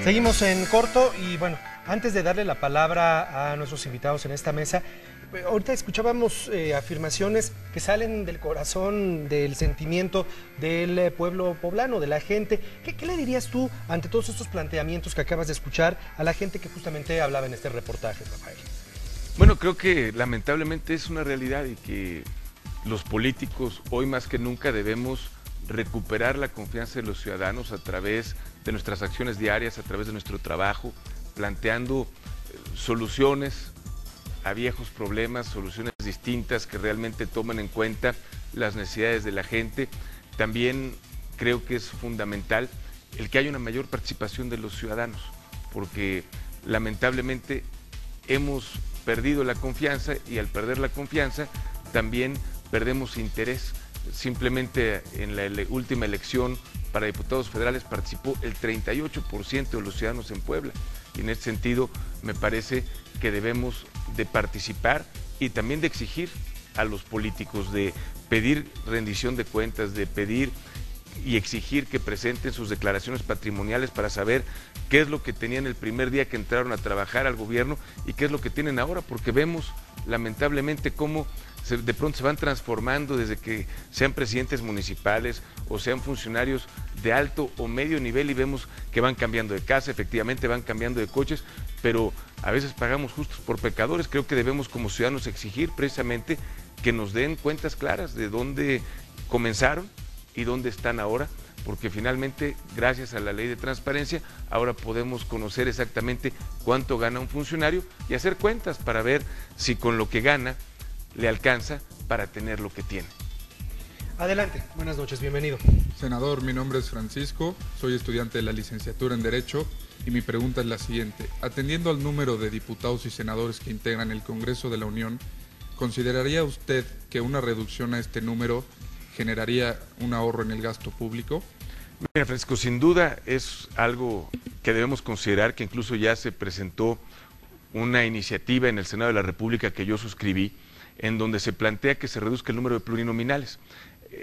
Seguimos en corto y bueno, antes de darle la palabra a nuestros invitados en esta mesa, ahorita escuchábamos afirmaciones que salen del corazón, del sentimiento del pueblo poblano, de la gente. ¿Qué le dirías tú ante todos estos planteamientos que acabas de escuchar a la gente que justamente hablaba en este reportaje, Rafael? Bueno, creo que lamentablemente es una realidad y que los políticos hoy más que nunca debemos recuperar la confianza de los ciudadanos a través de nuestras acciones diarias, a través de nuestro trabajo, planteando soluciones a viejos problemas, soluciones distintas que realmente tomen en cuenta las necesidades de la gente. También creo que es fundamental el que haya una mayor participación de los ciudadanos, porque lamentablemente hemos perdido la confianza y al perder la confianza también perdemos interés. Simplemente en la última elección para diputados federales participó el 38% de los ciudadanos en Puebla y en ese sentido me parece que debemos de participar y también de exigir a los políticos, de pedir rendición de cuentas, de pedir y exigir que presenten sus declaraciones patrimoniales para saber qué es lo que tenían el primer día que entraron a trabajar al gobierno y qué es lo que tienen ahora, porque vemos lamentablemente cómo de pronto se van transformando desde que sean presidentes municipales o sean funcionarios de alto o medio nivel y vemos que van cambiando de casa, efectivamente van cambiando de coches, pero a veces pagamos justos por pecadores. Creo que debemos como ciudadanos exigir precisamente que nos den cuentas claras de dónde comenzaron y dónde están ahora, porque finalmente, gracias a la ley de transparencia, ahora podemos conocer exactamente cuánto gana un funcionario y hacer cuentas para ver si con lo que gana le alcanza para tener lo que tiene. Adelante, buenas noches, bienvenido. Senador, mi nombre es Francisco, soy estudiante de la licenciatura en Derecho y mi pregunta es la siguiente. Atendiendo al número de diputados y senadores que integran el Congreso de la Unión, ¿consideraría usted que una reducción a este número generaría un ahorro en el gasto público? Mira, Francisco, sin duda es algo que debemos considerar, que incluso ya se presentó una iniciativa en el Senado de la República que yo suscribí, en donde se plantea que se reduzca el número de plurinominales.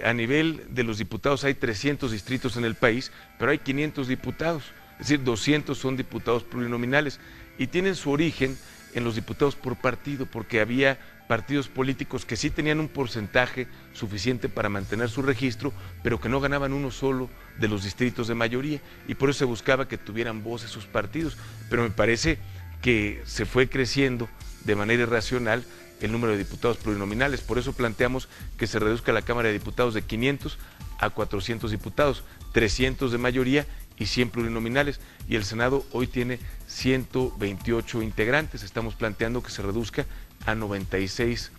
A nivel de los diputados hay 300 distritos en el país, pero hay 500 diputados, es decir, 200 son diputados plurinominales y tienen su origen en los diputados por partido, porque había partidos políticos que sí tenían un porcentaje suficiente para mantener su registro, pero que no ganaban uno solo de los distritos de mayoría y por eso se buscaba que tuvieran voz sus partidos, pero me parece que se fue creciendo de manera irracional el número de diputados plurinominales. Por eso planteamos que se reduzca la Cámara de Diputados de 500 a 400 diputados, 300 de mayoría y 100 plurinominales. Y el Senado hoy tiene 128 integrantes. Estamos planteando que se reduzca a 96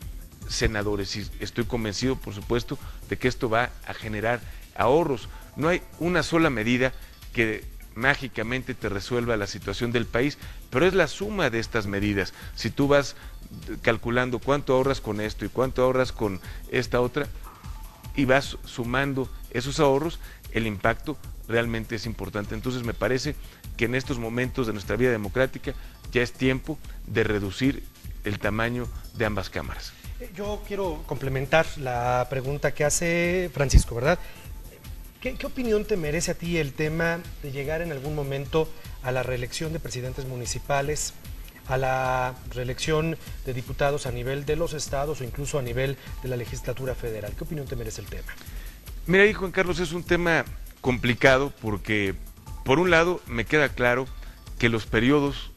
senadores. Y estoy convencido, por supuesto, de que esto va a generar ahorros. No hay una sola medida que mágicamente te resuelva la situación del país, pero es la suma de estas medidas. Si tú vas calculando cuánto ahorras con esto y cuánto ahorras con esta otra y vas sumando esos ahorros, el impacto realmente es importante. Entonces me parece que en estos momentos de nuestra vida democrática ya es tiempo de reducir el tamaño de ambas cámaras. Yo quiero complementar la pregunta que hace Francisco, ¿verdad? ¿Qué opinión te merece a ti el tema de llegar en algún momento a la reelección de presidentes municipales, a la reelección de diputados a nivel de los estados o incluso a nivel de la legislatura federal? ¿Qué opinión te merece el tema? Mira, ahí, Juan Carlos, es un tema complicado porque, por un lado, me queda claro que los periodos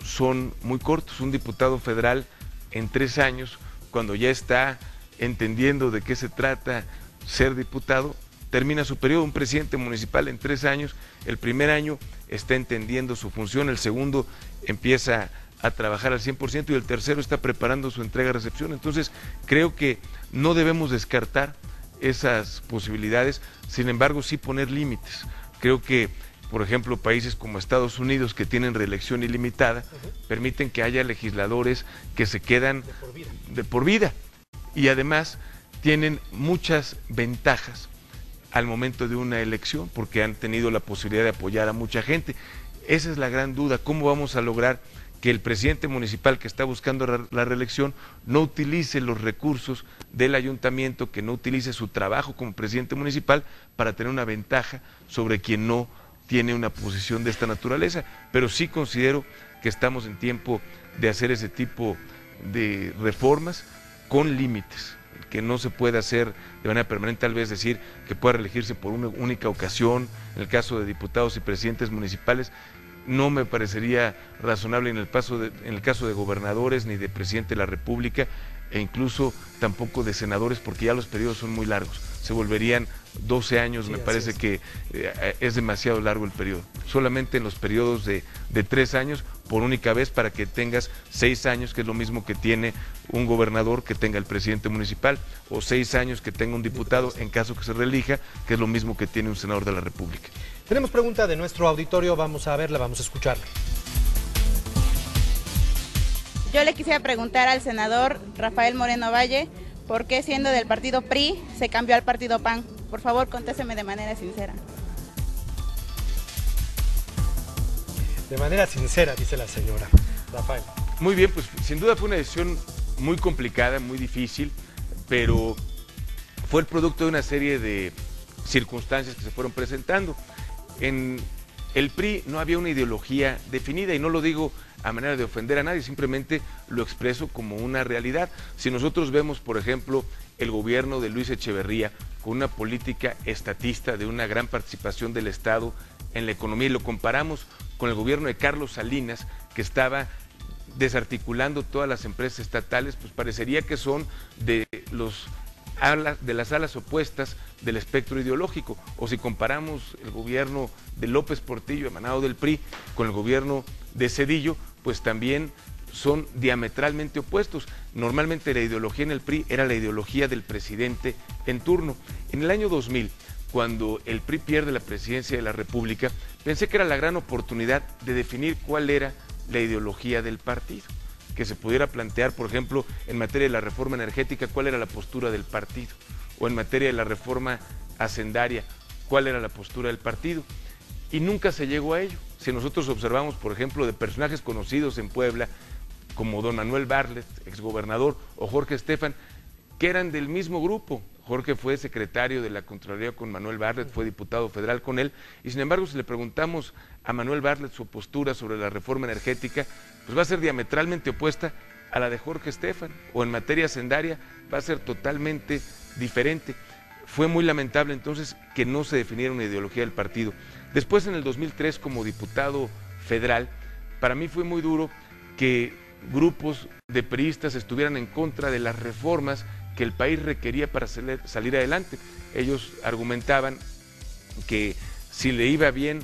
son muy cortos. Un diputado federal en 3 años, cuando ya está entendiendo de qué se trata ser diputado, termina su periodo. Un presidente municipal en 3 años, el primer año está entendiendo su función, el segundo empieza a trabajar al 100% y el tercero está preparando su entrega-recepción. Entonces, creo que no debemos descartar esas posibilidades, sin embargo, sí poner límites. Creo que, por ejemplo, países como Estados Unidos, que tienen reelección ilimitada, permiten que haya legisladores que se quedan de por vida y además tienen muchas ventajas al momento de una elección, porque han tenido la posibilidad de apoyar a mucha gente. Esa es la gran duda, ¿cómo vamos a lograr que el presidente municipal que está buscando la reelección no utilice los recursos del ayuntamiento, que no utilice su trabajo como presidente municipal para tener una ventaja sobre quien no tiene una posición de esta naturaleza, pero sí considero que estamos en tiempo de hacer ese tipo de reformas con límites, que no se puede hacer de manera permanente, tal vez decir que pueda reelegirse por una única ocasión, en el caso de diputados y presidentes municipales, no me parecería razonable en el caso de gobernadores ni de presidente de la República, e incluso tampoco de senadores, porque ya los periodos son muy largos, se volverían 12 años, sí, me parece que es demasiado largo el periodo, solamente en los periodos de 3 años por única vez, para que tengas 6 años, que es lo mismo que tiene un gobernador que tenga el presidente municipal, o 6 años que tenga un diputado en caso que se reelija, que es lo mismo que tiene un senador de la República. Tenemos pregunta de nuestro auditorio, vamos a verla, vamos a escucharla. Yo le quisiera preguntar al senador Rafael Moreno Valle, ¿por qué siendo del partido PRI se cambió al partido PAN? Por favor, contésteme de manera sincera. De manera sincera, dice la señora. Rafael. Muy bien, pues sin duda fue una decisión muy complicada, muy difícil, pero fue el producto de una serie de circunstancias que se fueron presentando. En el PRI no había una ideología definida, y no lo digo a manera de ofender a nadie, simplemente lo expreso como una realidad. Si nosotros vemos, por ejemplo, el gobierno de Luis Echeverría con una política estatista de una gran participación del Estado en la economía, y lo comparamos con el gobierno de Carlos Salinas, que estaba desarticulando todas las empresas estatales, pues parecería que son de las alas opuestas del espectro ideológico. O si comparamos el gobierno de López Portillo, emanado del PRI, con el gobierno de Zedillo, pues también son diametralmente opuestos. Normalmente la ideología en el PRI era la ideología del presidente en turno. En el año 2000, cuando el PRI pierde la presidencia de la República, pensé que era la gran oportunidad de definir cuál era la ideología del partido, que se pudiera plantear, por ejemplo, en materia de la reforma energética, cuál era la postura del partido, o en materia de la reforma hacendaria, cuál era la postura del partido, y nunca se llegó a ello. Si nosotros observamos, por ejemplo, de personajes conocidos en Puebla, como don Manuel Bartlett, exgobernador, o Jorge Estefan, que eran del mismo grupo. Jorge fue secretario de la Contraloría con Manuel Bartlett, fue diputado federal con él, y sin embargo, si le preguntamos a Manuel Bartlett su postura sobre la reforma energética, pues va a ser diametralmente opuesta a la de Jorge Estefan, o en materia hacendaria va a ser totalmente diferente. Fue muy lamentable entonces que no se definiera una ideología del partido. Después, en el 2003, como diputado federal, para mí fue muy duro que grupos de priistas estuvieran en contra de las reformas que el país requería para salir adelante. Ellos argumentaban que si le iba bien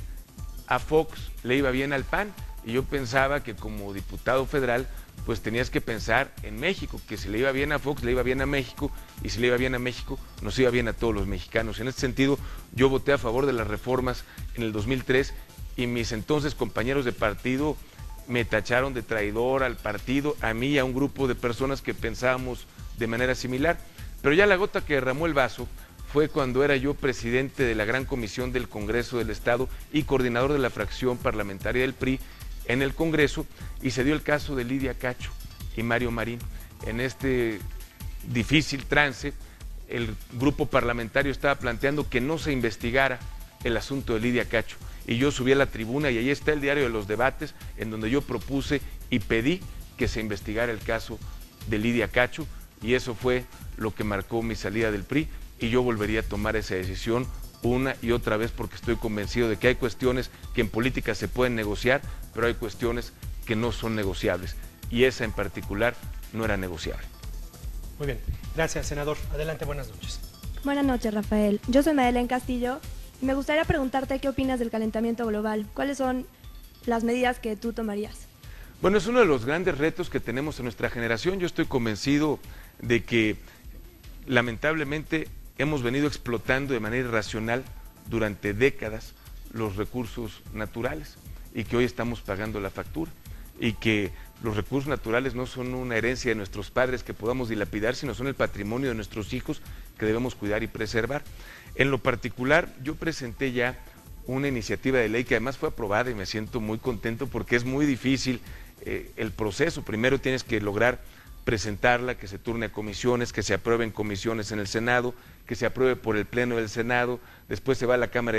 a Fox, le iba bien al PAN, y yo pensaba que como diputado federal, pues tenías que pensar en México, que si le iba bien a Fox, le iba bien a México, y si le iba bien a México, nos iba bien a todos los mexicanos. En este sentido, yo voté a favor de las reformas en el 2003, y mis entonces compañeros de partido me tacharon de traidor al partido, a mí y a un grupo de personas que pensábamos de manera similar. Pero ya la gota que derramó el vaso fue cuando era yo presidente de la Gran Comisión del Congreso del Estado y coordinador de la fracción parlamentaria del PRI en el Congreso, y se dio el caso de Lidia Cacho y Mario Marín. En este difícil trance, el grupo parlamentario estaba planteando que no se investigara el asunto de Lidia Cacho, y yo subí a la tribuna, y ahí está el diario de los debates, en donde yo propuse y pedí que se investigara el caso de Lidia Cacho, y eso fue lo que marcó mi salida del PRI, y yo volvería a tomar esa decisión una y otra vez, porque estoy convencido de que hay cuestiones que en política se pueden negociar, pero hay cuestiones que no son negociables, y esa en particular no era negociable. Muy bien, gracias, senador. Adelante, buenas noches. Buenas noches, Rafael. Yo soy Madeleine Castillo y me gustaría preguntarte qué opinas del calentamiento global. ¿Cuáles son las medidas que tú tomarías? Bueno, es uno de los grandes retos que tenemos en nuestra generación. Yo estoy convencido de que lamentablemente hemos venido explotando de manera irracional durante décadas los recursos naturales, y que hoy estamos pagando la factura, y que los recursos naturales no son una herencia de nuestros padres que podamos dilapidar, sino son el patrimonio de nuestros hijos que debemos cuidar y preservar. En lo particular, yo presenté ya una iniciativa de ley que además fue aprobada, y me siento muy contento porque es muy difícil el proceso. Primero tienes que lograr presentarla, que se turne a comisiones, que se apruebe en comisiones en el Senado, que se apruebe por el Pleno del Senado, después se va a la Cámara